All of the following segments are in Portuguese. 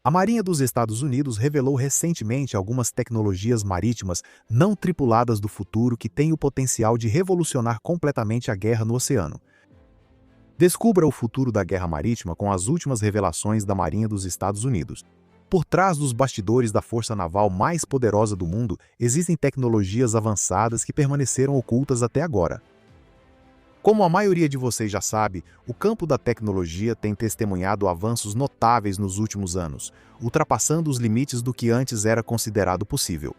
A Marinha dos Estados Unidos revelou recentemente algumas tecnologias marítimas não tripuladas do futuro que têm o potencial de revolucionar completamente a guerra no oceano. Descubra o futuro da guerra marítima com as últimas revelações da Marinha dos Estados Unidos. Por trás dos bastidores da força naval mais poderosa do mundo, existem tecnologias avançadas que permaneceram ocultas até agora. Como a maioria de vocês já sabe, o campo da tecnologia tem testemunhado avanços notáveis nos últimos anos, ultrapassando os limites do que antes era considerado possível.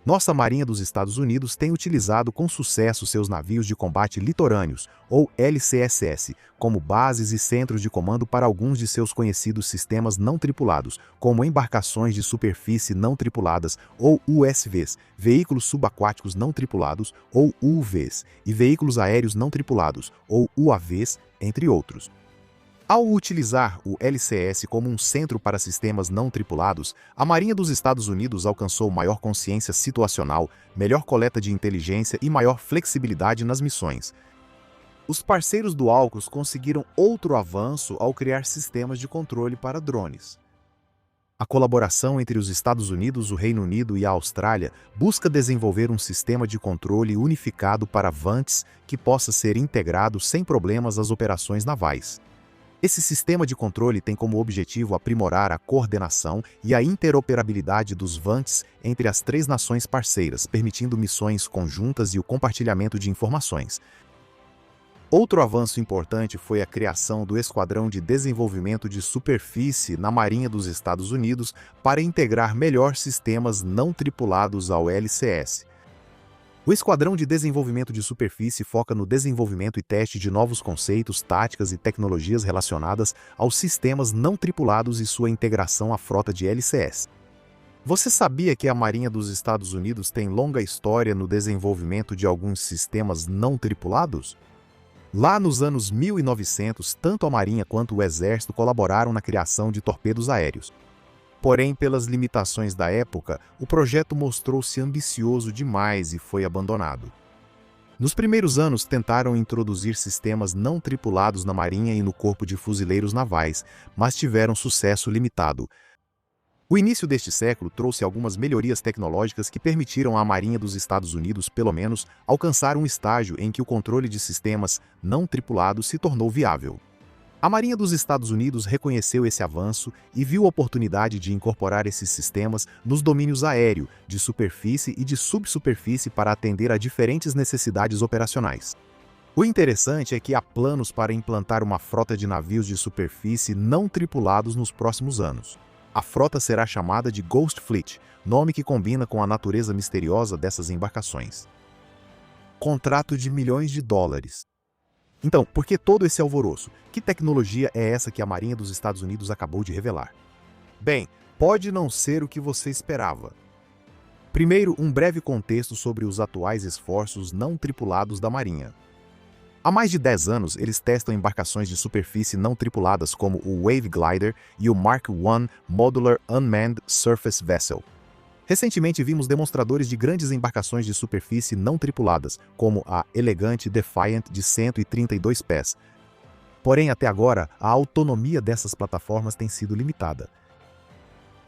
Nossa Marinha dos Estados Unidos tem utilizado com sucesso seus navios de combate litorâneos, ou LCSS, como bases e centros de comando para alguns de seus conhecidos sistemas não tripulados, como embarcações de superfície não tripuladas, ou USVs, veículos subaquáticos não tripulados, ou UVs, e veículos aéreos não tripulados, ou UAVs, entre outros. Ao utilizar o LCS como um centro para sistemas não tripulados, a Marinha dos Estados Unidos alcançou maior consciência situacional, melhor coleta de inteligência e maior flexibilidade nas missões. Os parceiros do AUKUS conseguiram outro avanço ao criar sistemas de controle para drones. A colaboração entre os Estados Unidos, o Reino Unido e a Austrália busca desenvolver um sistema de controle unificado para VANTs que possa ser integrado sem problemas às operações navais. Esse sistema de controle tem como objetivo aprimorar a coordenação e a interoperabilidade dos VANTs entre as três nações parceiras, permitindo missões conjuntas e o compartilhamento de informações. Outro avanço importante foi a criação do Esquadrão de Desenvolvimento de Superfície na Marinha dos Estados Unidos para integrar melhor sistemas não tripulados ao LCS. O Esquadrão de Desenvolvimento de Superfície foca no desenvolvimento e teste de novos conceitos, táticas e tecnologias relacionadas aos sistemas não tripulados e sua integração à frota de LCS. Você sabia que a Marinha dos Estados Unidos tem longa história no desenvolvimento de alguns sistemas não tripulados? Lá nos anos 1900, tanto a Marinha quanto o Exército colaboraram na criação de torpedos aéreos. Porém, pelas limitações da época, o projeto mostrou-se ambicioso demais e foi abandonado. Nos primeiros anos, tentaram introduzir sistemas não tripulados na Marinha e no Corpo de Fuzileiros Navais, mas tiveram sucesso limitado. O início deste século trouxe algumas melhorias tecnológicas que permitiram à Marinha dos Estados Unidos, pelo menos, alcançar um estágio em que o controle de sistemas não tripulados se tornou viável. A Marinha dos Estados Unidos reconheceu esse avanço e viu a oportunidade de incorporar esses sistemas nos domínios aéreo, de superfície e de subsuperfície para atender a diferentes necessidades operacionais. O interessante é que há planos para implantar uma frota de navios de superfície não tripulados nos próximos anos. A frota será chamada de Ghost Fleet, nome que combina com a natureza misteriosa dessas embarcações. Contrato de milhões de dólares. Então, por que todo esse alvoroço? Que tecnologia é essa que a Marinha dos Estados Unidos acabou de revelar? Bem, pode não ser o que você esperava. Primeiro, um breve contexto sobre os atuais esforços não tripulados da Marinha. Há mais de 10 anos, eles testam embarcações de superfície não tripuladas como o Wave Glider e o Mark I Modular Unmanned Surface Vessel. Recentemente vimos demonstradores de grandes embarcações de superfície não tripuladas, como a elegante Defiant de 132 pés. Porém, até agora, a autonomia dessas plataformas tem sido limitada.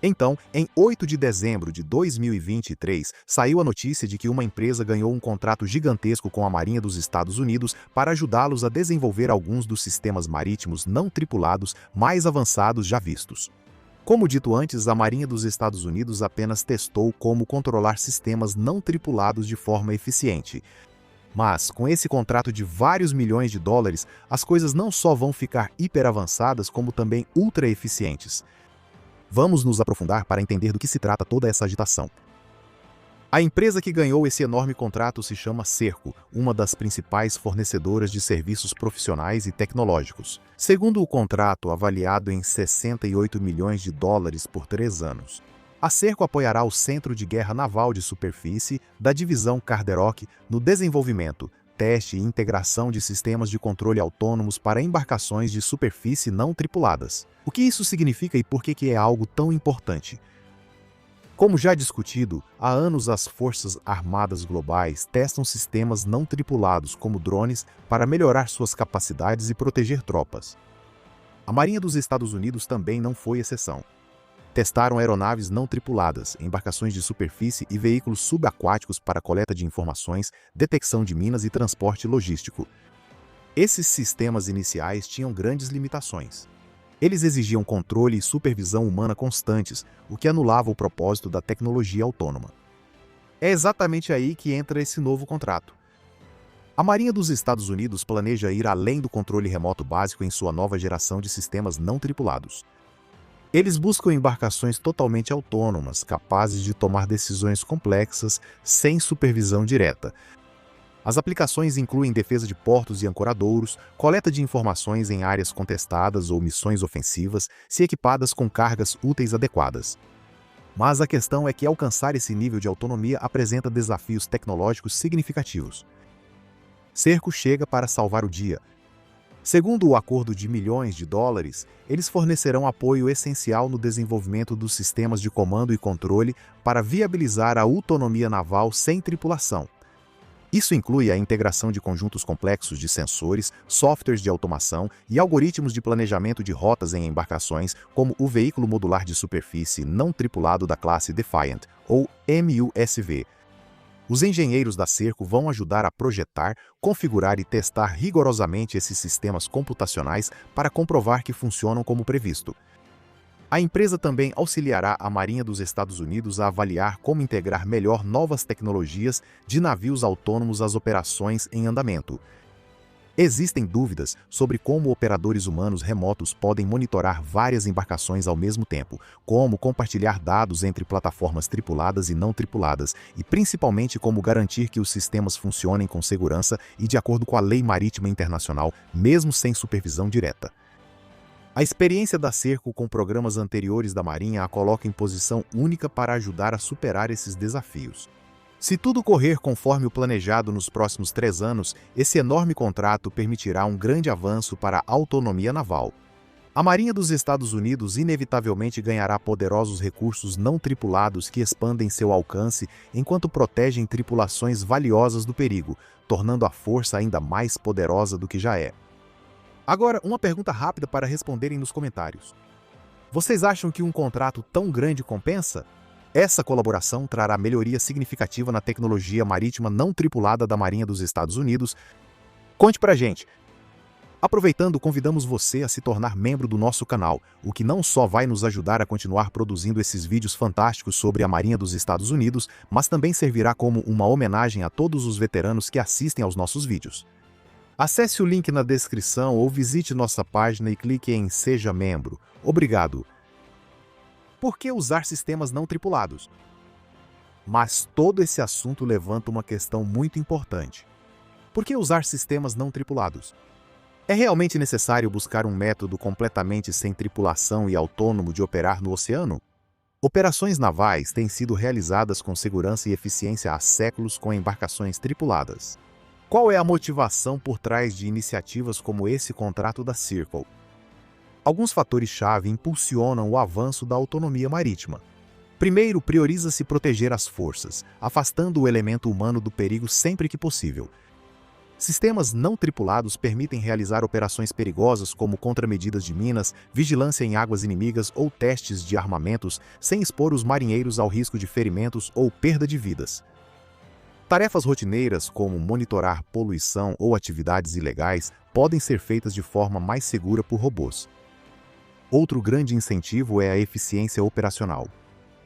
Então, em 8 de dezembro de 2023, saiu a notícia de que uma empresa ganhou um contrato gigantesco com a Marinha dos Estados Unidos para ajudá-los a desenvolver alguns dos sistemas marítimos não tripulados mais avançados já vistos. Como dito antes, a Marinha dos Estados Unidos apenas testou como controlar sistemas não tripulados de forma eficiente. Mas, com esse contrato de vários milhões de dólares, as coisas não só vão ficar hiper avançadas, como também ultra eficientes. Vamos nos aprofundar para entender do que se trata toda essa agitação. A empresa que ganhou esse enorme contrato se chama Serco, uma das principais fornecedoras de serviços profissionais e tecnológicos. Segundo o contrato, avaliado em 68 milhões de dólares por 3 anos, a Serco apoiará o Centro de Guerra Naval de Superfície da divisão Carderock no desenvolvimento, teste e integração de sistemas de controle autônomos para embarcações de superfície não tripuladas. O que isso significa e por que é algo tão importante? Como já discutido, há anos as Forças Armadas Globais testam sistemas não tripulados como drones para melhorar suas capacidades e proteger tropas. A Marinha dos Estados Unidos também não foi exceção. testaram aeronaves não tripuladas, embarcações de superfície e veículos subaquáticos para coleta de informações, detecção de minas e transporte logístico. Esses sistemas iniciais tinham grandes limitações. Eles exigiam controle e supervisão humana constantes, o que anulava o propósito da tecnologia autônoma. É exatamente aí que entra esse novo contrato. A Marinha dos Estados Unidos planeja ir além do controle remoto básico em sua nova geração de sistemas não tripulados. Eles buscam embarcações totalmente autônomas, capazes de tomar decisões complexas sem supervisão direta. As aplicações incluem defesa de portos e ancoradouros, coleta de informações em áreas contestadas ou missões ofensivas, se equipadas com cargas úteis adequadas. Mas a questão é que alcançar esse nível de autonomia apresenta desafios tecnológicos significativos. Cerco chega para salvar o dia. Segundo o acordo de milhões de dólares, eles fornecerão apoio essencial no desenvolvimento dos sistemas de comando e controle para viabilizar a autonomia naval sem tripulação. Isso inclui a integração de conjuntos complexos de sensores, softwares de automação e algoritmos de planejamento de rotas em embarcações, como o veículo modular de superfície não tripulado da classe Defiant, ou MUSV. Os engenheiros da Serco vão ajudar a projetar, configurar e testar rigorosamente esses sistemas computacionais para comprovar que funcionam como previsto. A empresa também auxiliará a Marinha dos Estados Unidos a avaliar como integrar melhor novas tecnologias de navios autônomos às operações em andamento. Existem dúvidas sobre como operadores humanos remotos podem monitorar várias embarcações ao mesmo tempo, como compartilhar dados entre plataformas tripuladas e não tripuladas, e principalmente como garantir que os sistemas funcionem com segurança e de acordo com a lei marítima internacional, mesmo sem supervisão direta. A experiência da Serco com programas anteriores da Marinha a coloca em posição única para ajudar a superar esses desafios. Se tudo correr conforme o planejado nos próximos 3 anos, esse enorme contrato permitirá um grande avanço para a autonomia naval. A Marinha dos Estados Unidos inevitavelmente ganhará poderosos recursos não tripulados que expandem seu alcance enquanto protegem tripulações valiosas do perigo, tornando a força ainda mais poderosa do que já é. Agora, uma pergunta rápida para responderem nos comentários. Vocês acham que um contrato tão grande compensa? Essa colaboração trará melhoria significativa na tecnologia marítima não tripulada da Marinha dos Estados Unidos. Conte pra gente! Aproveitando, convidamos você a se tornar membro do nosso canal, o que não só vai nos ajudar a continuar produzindo esses vídeos fantásticos sobre a Marinha dos Estados Unidos, mas também servirá como uma homenagem a todos os veteranos que assistem aos nossos vídeos. Acesse o link na descrição ou visite nossa página e clique em Seja Membro. Obrigado! Por que usar sistemas não tripulados? Mas todo esse assunto levanta uma questão muito importante. Por que usar sistemas não tripulados? É realmente necessário buscar um método completamente sem tripulação e autônomo de operar no oceano? Operações navais têm sido realizadas com segurança e eficiência há séculos com embarcações tripuladas. Qual é a motivação por trás de iniciativas como esse contrato da Serco? Alguns fatores-chave impulsionam o avanço da autonomia marítima. Primeiro, prioriza-se proteger as forças, afastando o elemento humano do perigo sempre que possível. Sistemas não tripulados permitem realizar operações perigosas como contramedidas de minas, vigilância em águas inimigas ou testes de armamentos, sem expor os marinheiros ao risco de ferimentos ou perda de vidas. Tarefas rotineiras, como monitorar poluição ou atividades ilegais, podem ser feitas de forma mais segura por robôs. Outro grande incentivo é a eficiência operacional.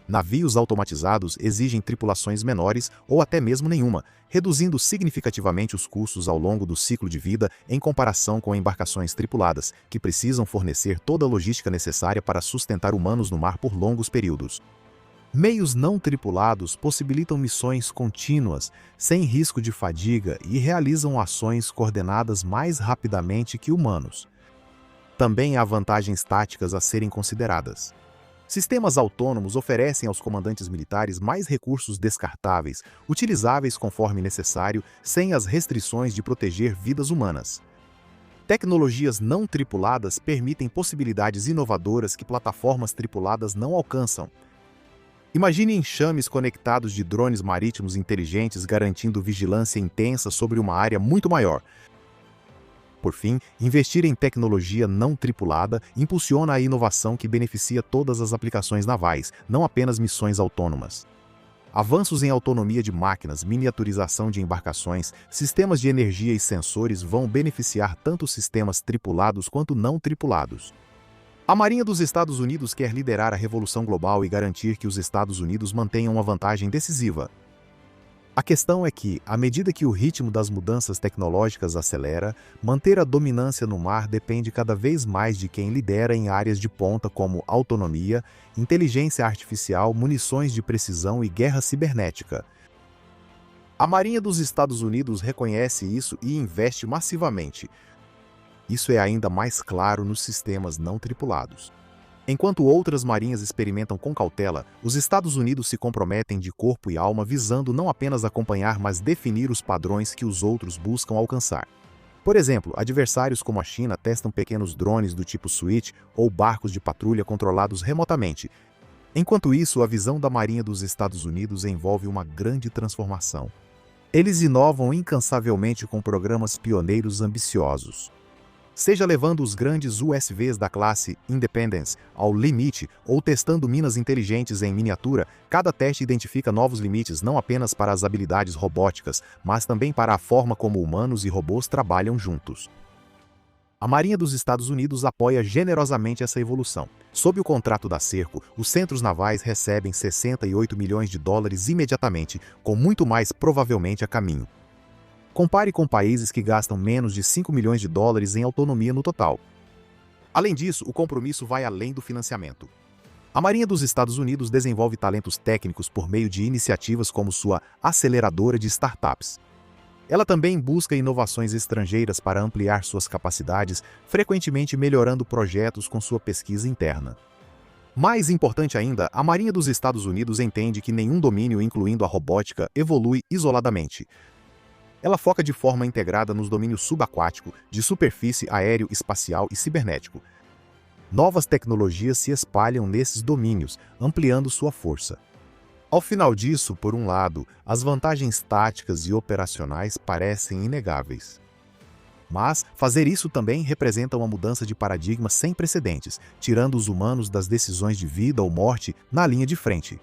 Navios automatizados exigem tripulações menores ou até mesmo nenhuma, reduzindo significativamente os custos ao longo do ciclo de vida em comparação com embarcações tripuladas, que precisam fornecer toda a logística necessária para sustentar humanos no mar por longos períodos. Meios não tripulados possibilitam missões contínuas, sem risco de fadiga e realizam ações coordenadas mais rapidamente que humanos. Também há vantagens táticas a serem consideradas. Sistemas autônomos oferecem aos comandantes militares mais recursos descartáveis, utilizáveis conforme necessário, sem as restrições de proteger vidas humanas. Tecnologias não tripuladas permitem possibilidades inovadoras que plataformas tripuladas não alcançam. Imagine enxames conectados de drones marítimos inteligentes garantindo vigilância intensa sobre uma área muito maior. Por fim, investir em tecnologia não tripulada impulsiona a inovação que beneficia todas as aplicações navais, não apenas missões autônomas. Avanços em autonomia de máquinas, miniaturização de embarcações, sistemas de energia e sensores vão beneficiar tanto sistemas tripulados quanto não tripulados. A Marinha dos Estados Unidos quer liderar a revolução global e garantir que os Estados Unidos mantenham uma vantagem decisiva. A questão é que, à medida que o ritmo das mudanças tecnológicas acelera, manter a dominância no mar depende cada vez mais de quem lidera em áreas de ponta como autonomia, inteligência artificial, munições de precisão e guerra cibernética. A Marinha dos Estados Unidos reconhece isso e investe massivamente. Isso é ainda mais claro nos sistemas não tripulados. Enquanto outras marinhas experimentam com cautela, os Estados Unidos se comprometem de corpo e alma visando não apenas acompanhar, mas definir os padrões que os outros buscam alcançar. Por exemplo, adversários como a China testam pequenos drones do tipo Switch ou barcos de patrulha controlados remotamente. Enquanto isso, a visão da Marinha dos Estados Unidos envolve uma grande transformação. Eles inovam incansavelmente com programas pioneiros ambiciosos. Seja levando os grandes USVs da classe Independence ao limite ou testando minas inteligentes em miniatura, cada teste identifica novos limites não apenas para as habilidades robóticas, mas também para a forma como humanos e robôs trabalham juntos. A Marinha dos Estados Unidos apoia generosamente essa evolução. Sob o contrato da Serco, os centros navais recebem $68 milhões imediatamente, com muito mais provavelmente a caminho. Compare com países que gastam menos de $5 milhões em autonomia no total. Além disso, o compromisso vai além do financiamento. A Marinha dos Estados Unidos desenvolve talentos técnicos por meio de iniciativas como sua aceleradora de startups. Ela também busca inovações estrangeiras para ampliar suas capacidades, frequentemente melhorando projetos com sua pesquisa interna. Mais importante ainda, a Marinha dos Estados Unidos entende que nenhum domínio, incluindo a robótica, evolui isoladamente. Ela foca de forma integrada nos domínios subaquático, de superfície, aéreo, espacial e cibernético. Novas tecnologias se espalham nesses domínios, ampliando sua força. Ao final disso, por um lado, as vantagens táticas e operacionais parecem inegáveis. Mas fazer isso também representa uma mudança de paradigma sem precedentes, tirando os humanos das decisões de vida ou morte na linha de frente.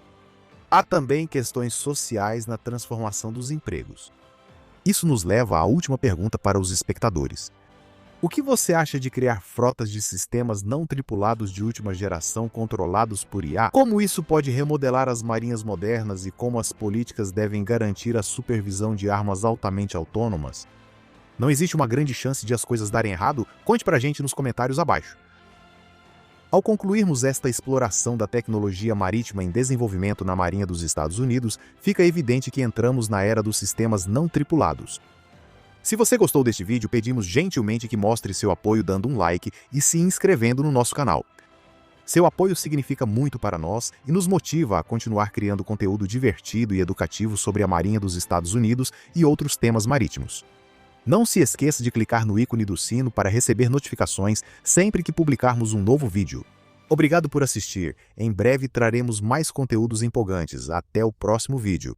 Há também questões sociais na transformação dos empregos. Isso nos leva à última pergunta para os espectadores. O que você acha de criar frotas de sistemas não tripulados de última geração controlados por IA? Como isso pode remodelar as marinhas modernas e como as políticas devem garantir a supervisão de armas altamente autônomas? Não existe uma grande chance de as coisas darem errado? Conte pra gente nos comentários abaixo. Ao concluirmos esta exploração da tecnologia marítima em desenvolvimento na Marinha dos Estados Unidos, fica evidente que entramos na era dos sistemas não tripulados. Se você gostou deste vídeo, pedimos gentilmente que mostre seu apoio dando um like e se inscrevendo no nosso canal. Seu apoio significa muito para nós e nos motiva a continuar criando conteúdo divertido e educativo sobre a Marinha dos Estados Unidos e outros temas marítimos. Não se esqueça de clicar no ícone do sino para receber notificações sempre que publicarmos um novo vídeo. Obrigado por assistir. Em breve traremos mais conteúdos empolgantes. Até o próximo vídeo.